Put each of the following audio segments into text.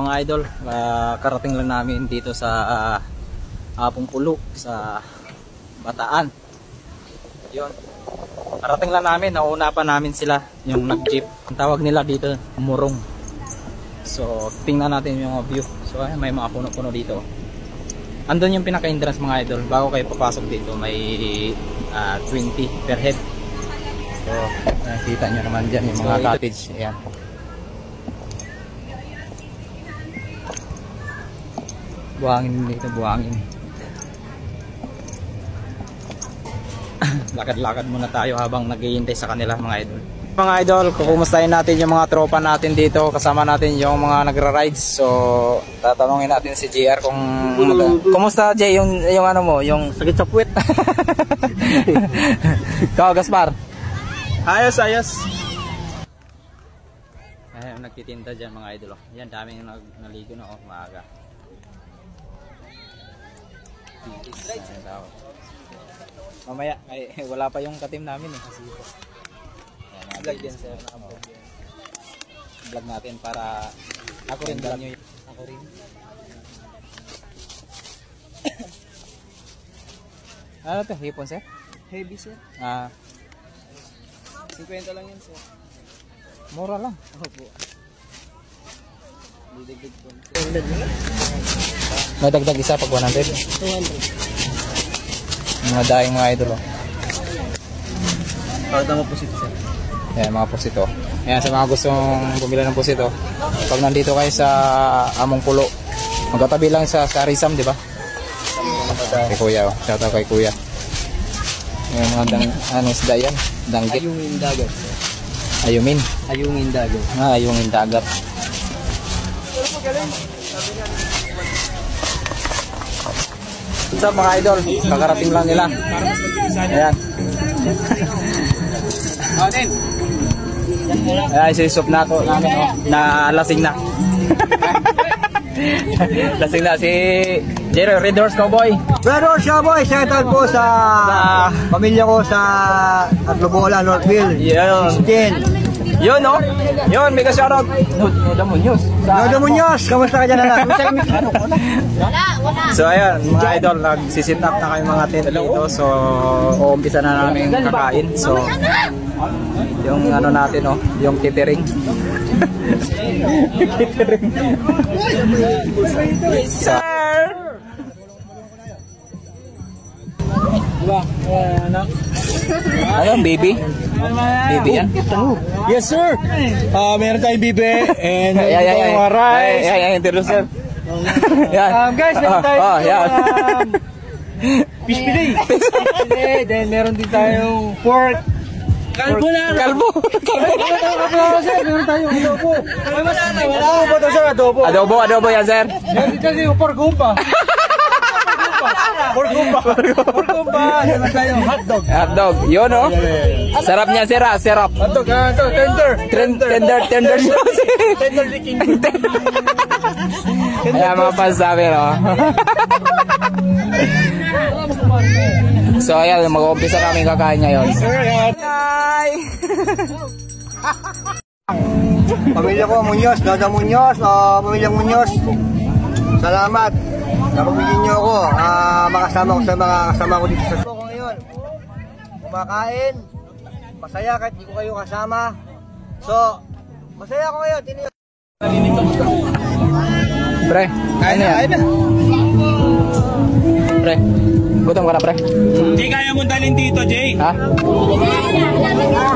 Mga idol, karating lang namin dito sa Apong Pulo sa Bataan. Yun. Karating lang namin, nauna pa namin sila, yung nag-jeep. Ang tawag nila dito, Murong. So, tingnan natin yung view. So, may mga puno-puno dito. Andun yung pinaka-entrance mga idol. Bago kayo papasok dito, may 20 per head. So, nakikita nyo naman dyan yung mga cottage. Ayan. Buhangin dito, buhangin. Lakad-lakad muna tayo habang naghihintay sa kanila mga idol. Mga idol, kukumustahin natin yung mga tropa natin dito. Kasama natin yung mga nagra-rides. So, tatanungin natin si JR kung kumusta Jay yung ano mo, yung sakit sa puwet. Ikaw, Gaspar? Ayos. Ayun, nagtitinda dyan mga idol. Yan, daming naligo na maaga. Mamaya, wala pa yung ka-team namin eh. Vlog din sir, vlog natin para ako rin vlog nyo. Ako rin. Ano to? Hipon sir? Heavy sir. 50 lang yan sir. Mura lang. Opo. Didagdag po. May dagdag isa pag 100? 200. Mga daing mga idol oh. Pakita mo po sito sir. Ayan mga pusito. Ayan sa mga gustong bumili ng pusito. Pag nandito kayo sa Among Pulo, magkatabi lang sa Rizam, di ba? Kay Kuya, shout out kay Kuya. Ayan mga isda yan. Danggit. Ayungin dagat. Ayungin. Ayungin dagat. Ayungin dagat. What's up mga idol? Kakarating lang nila. Ayan. Ayan, sinisop na ako namin oh, na lasing na. Lasing na si Jero, Red Horse Cowboy. Red Horse Cowboy, shout out po sa pamilya ko sa Atlobola, Northville. Yun no? Yun, mega shoutout. Noda Muñoz. Noda Muñoz, kamusta ka dyan anak? So ayan, mga idol, nagsisit up na kayo mga tent dito. So, uumpisa na namin kakain. So, yung ano natin oh, yung catering. Catering. Sir! Diba? Anak? Ano, baby? Baby yan? Yes sir! Meron tayong bibe and Ay, mga rice. introduce sir. Yan. Guys, meron tayong fish fillet. Then meron din tayong pork. Kalbo. Meron tayong adobo. Adobo to sir, adobo. Adobo yan sir. Meron din tayong pork gumpa. Pork gumpa. Meron tayong hotdog. Hotdog. Yun oh. Sarap niya sir ah, sarap. Hotdog, tender. Tender Licking. Ayan mga pasabi no. So ayan, mag-uumpisa namin kakain ngayon. Hi! Pamilya ko, Muñoz, Noda Muñoz, pamilyang Muñoz. Salamat. Napabigyan niyo ako. Makasama ko sa mga kasama ko dito sa show ko ngayon. Kumakain. Masaya kahit di ko kayo kasama. So, masaya ako ngayon. Pre, kain na yan. Pre, gutom ka na pre. Jay, kaya mo dalhin dito, Jay. Ha?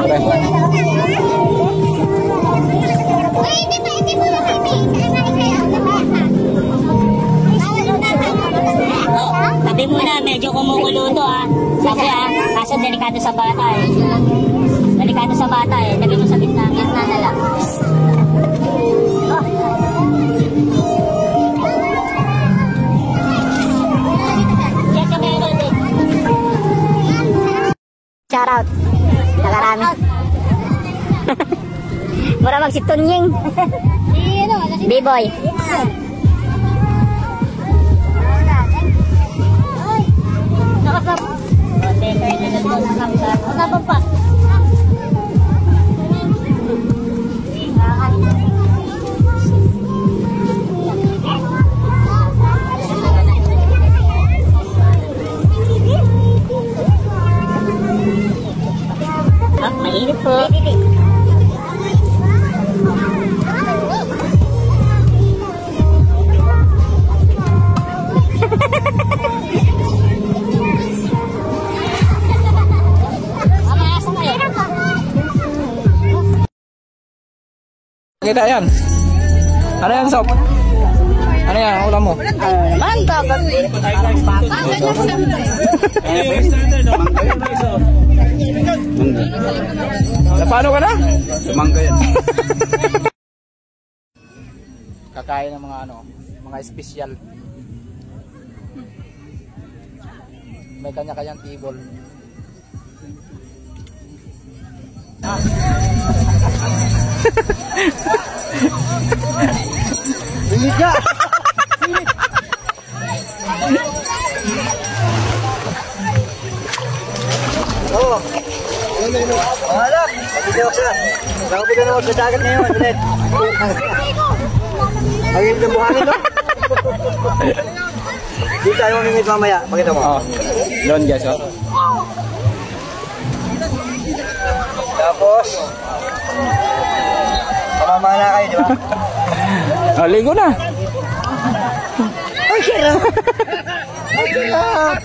Pre. Tabi muna, medyo kumukulo to Kasi kaso delikado sa bata Delikado sa bata Lagay mo sa gitna na lang. Shout out. Nakarami. Mura magsitunying. B-boy. Nakasap pa. Kita yan. Ano yan, Sob? Ano yan, ulam mo? Mangga, gabi. Paano ka na? Mangga yan. Kakain ng mga ano, mga espesyal. May kanya-kanyang table. Binig ka! Oo. Malak! Pagkita ko siya. Nakapita naman sa dagat ngayon. Ulit. Ang hindi ng buhangin, no? Di tayo mamimit mamaya. Pakita mo. Oh. Doon guys, oh. Tapos, pamamana kayo, di ba? Oh, ligo na. Ang sarap! Ang sarap!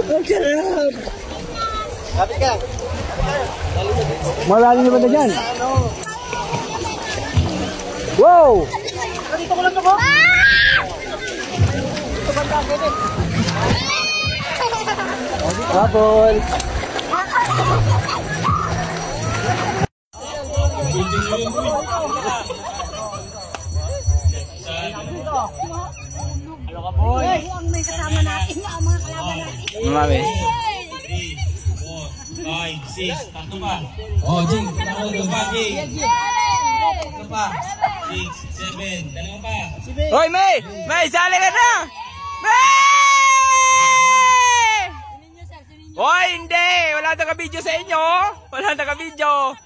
Ang sarap! Kapit ka! Marami naman na dyan. Wow! Bubble! Mami. 5, 6, tatlo pa. Oh, Jing, tatlo pa, Jing. Tatlo pa. 6, 7, dalawa pa. Hoy, May! May, sali ka na! May! Hoy, hindi! Wala naka-video sa inyo! Wala naka-video!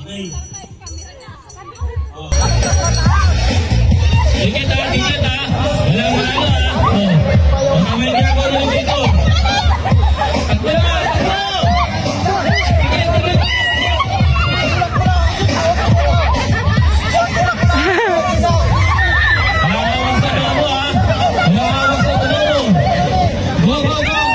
Okay. Oh. Dikit ha. Walang manalo ha. Oh. Kamay niya ako lang dito. Takbo na! Dikit! Malawang sa dulo ha. Malawang sa dulo. Go!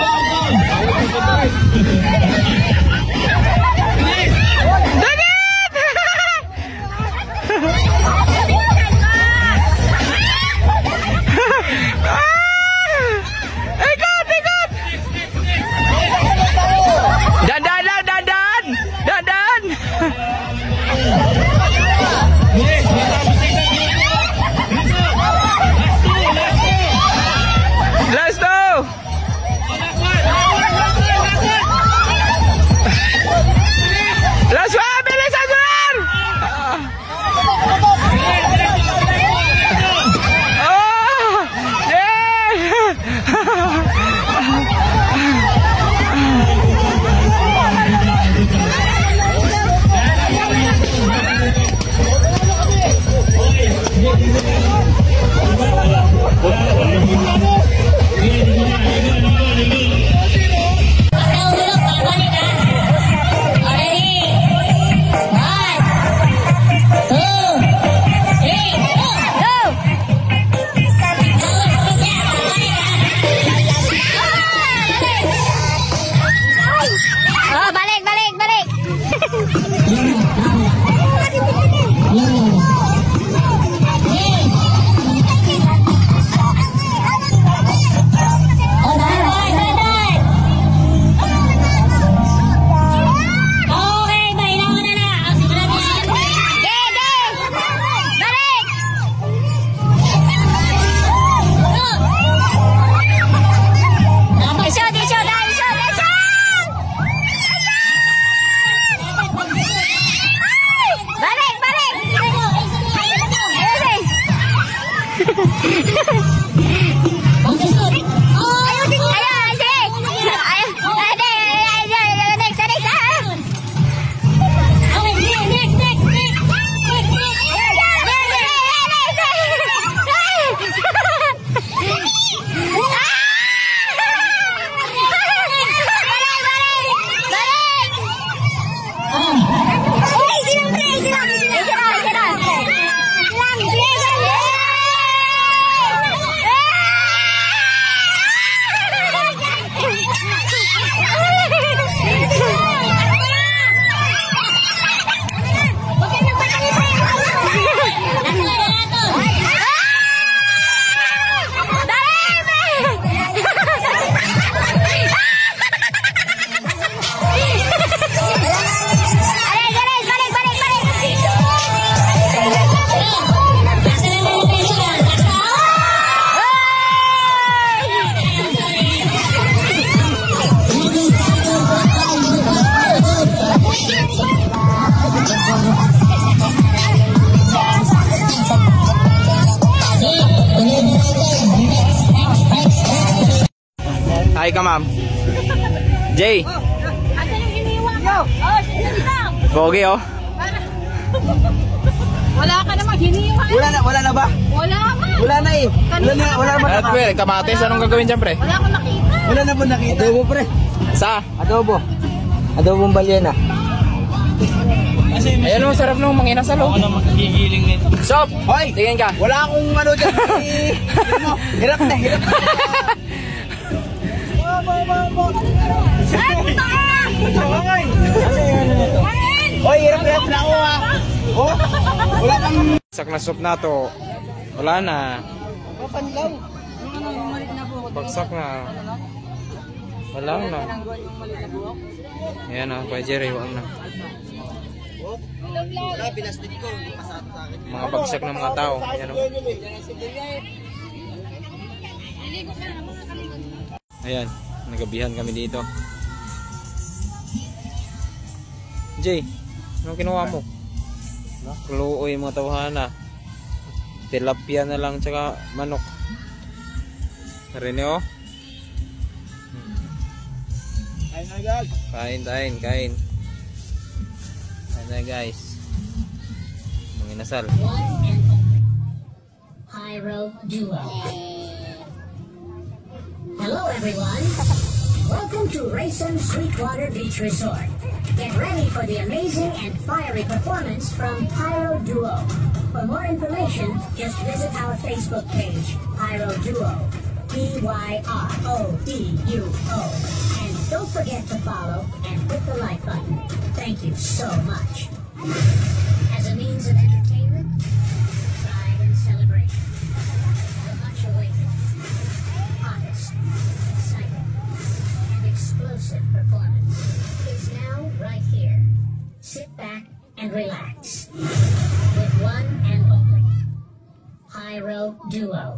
Hi ka, ma'am. Jay. Asa yung iniwan mo? Oh, sige lang. Pogi, oh. Wala ka namang hiniwan. Wala na ba? Wala man. Wala na eh. Wala na At well, kamatis, anong gagawin dyan, pre? Wala akong nakita. Wala na po nakita. Adobo pre. Sa? Adobong balyena. Ayan, oh, sarap nung manginasal, oh. Ako na magkigiling nito. Sop! Hoy! Tingin ka. Wala akong ano dyan. Hirap na. Hoy, hirap na ako ha. Oh, wala kang... Sak na soup na to. Wala na. Panlaw. Bagsak na. Wala na. Ayan, oh. Kuya Jerry, wala na. Wala, binastig ko. Mga bagsak ng mga tao. Ayan, oh. Ayan, nagabihan kami dito. Jay, anong kinuha mo? Kluoy mga tawhana. Tilapia na lang tsaka manok. Rini, oh. Kain na guys. Kain. Kain na guys. Manginasal. Pyro Duo. Hello everyone. Welcome to Rayson Sweetwater Beach Resort. Get ready for the amazing and fiery performance from Pyro Duo. For more information, just visit our Facebook page, Pyro Duo. PYRODUO. And don't forget to follow and hit the like button. Thank you so much. As a means of entertainment, pride and celebration, the much awaited, hottest, exciting, and explosive performance is now right here. Sit back and relax. With one and only Pyro Duo.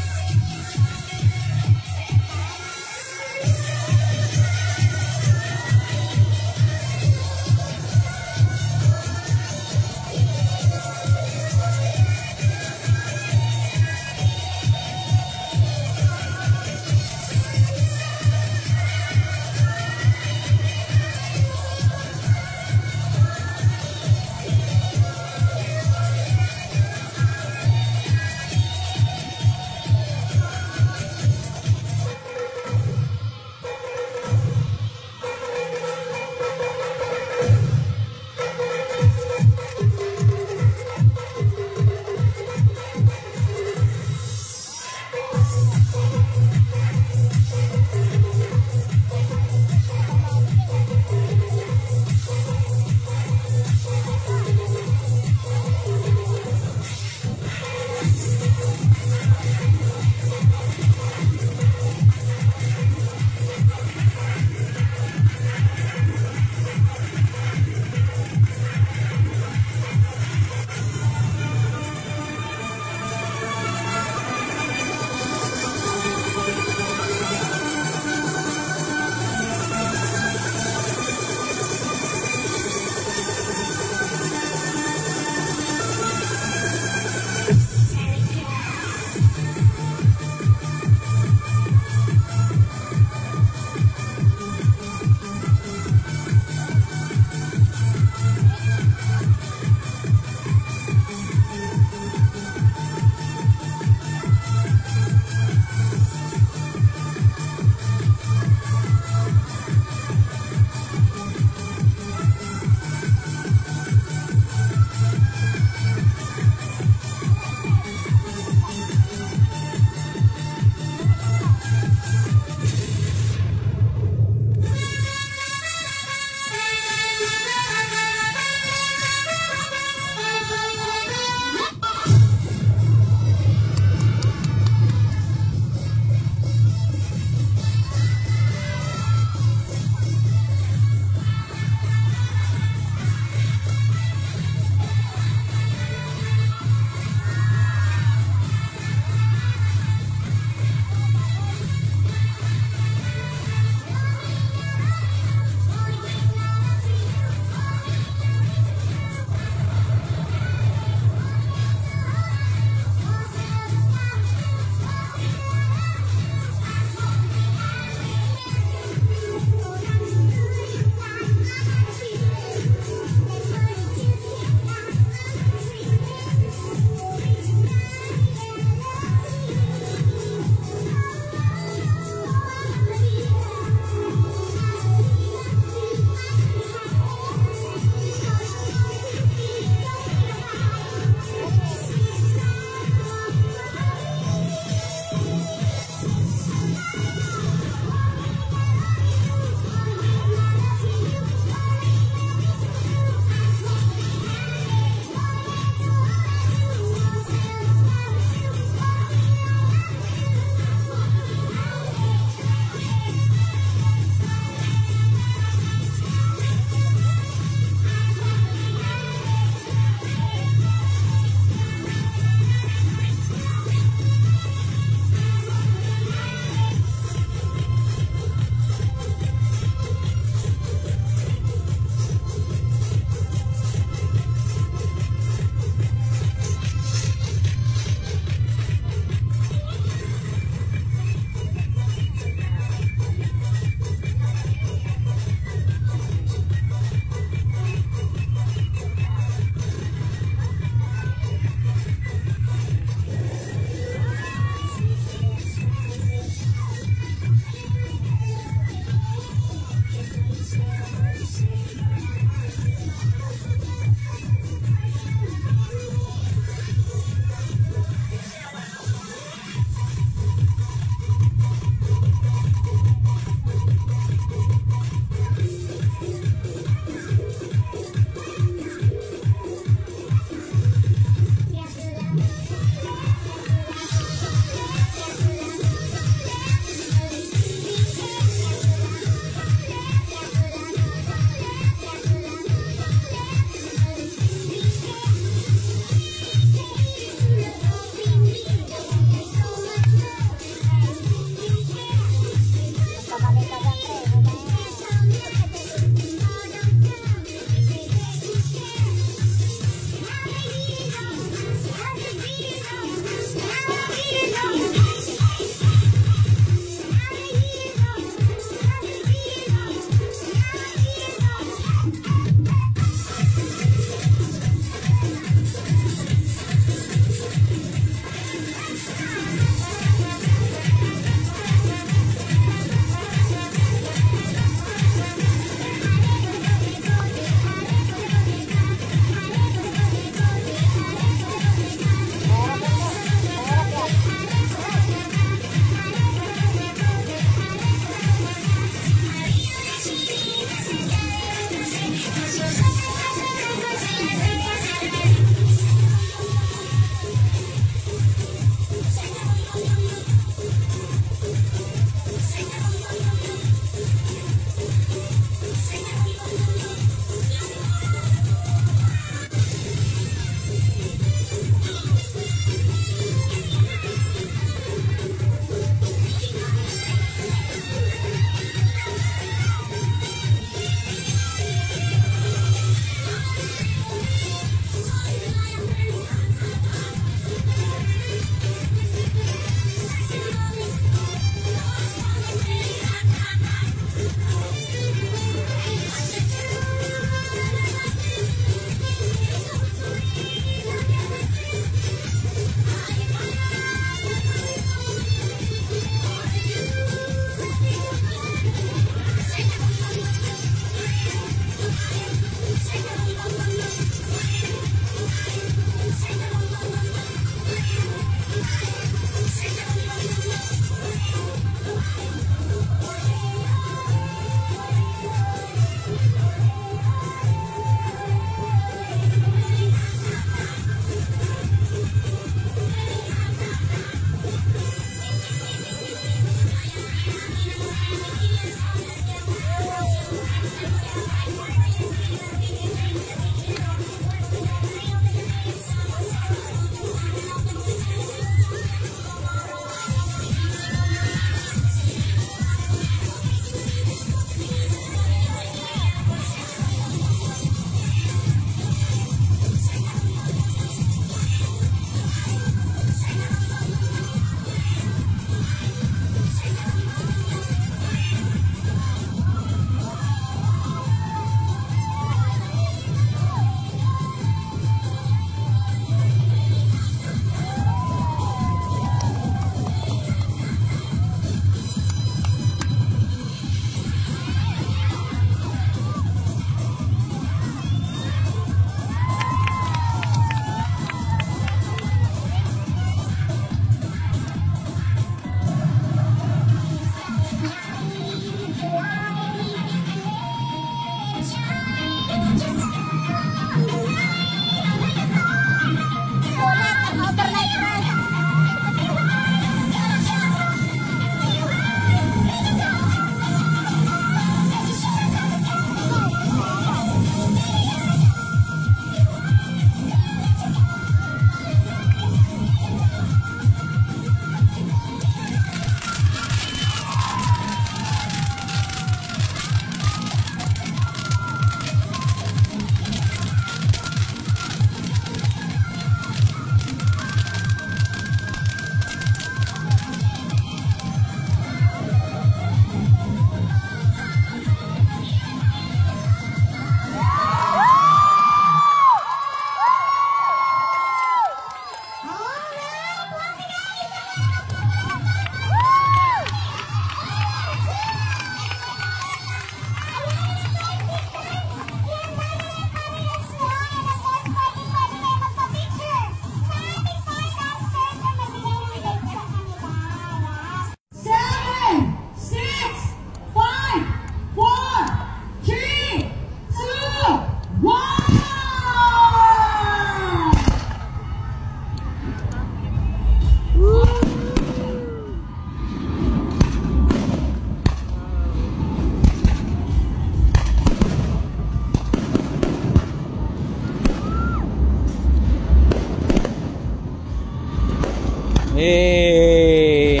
Eh,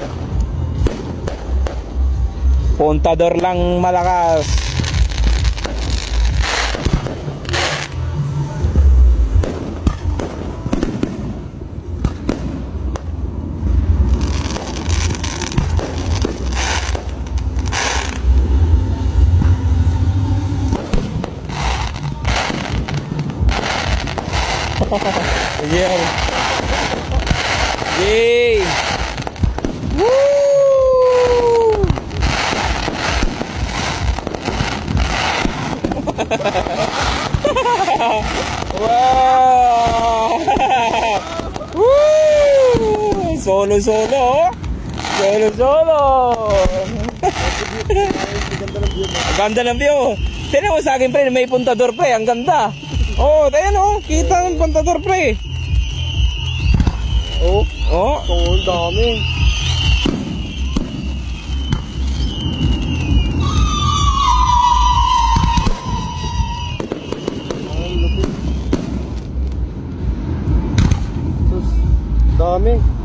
puntador lang malakas. Yeah. Yay! Woo! Wow! Woo! Solo. Solo. Ganda ng view. Tignan mo sa akin, pre, may puntador, pre. Ang ganda. Oh, tayo no. Kita ng puntador, pre. Oh. Ang dami. Dami.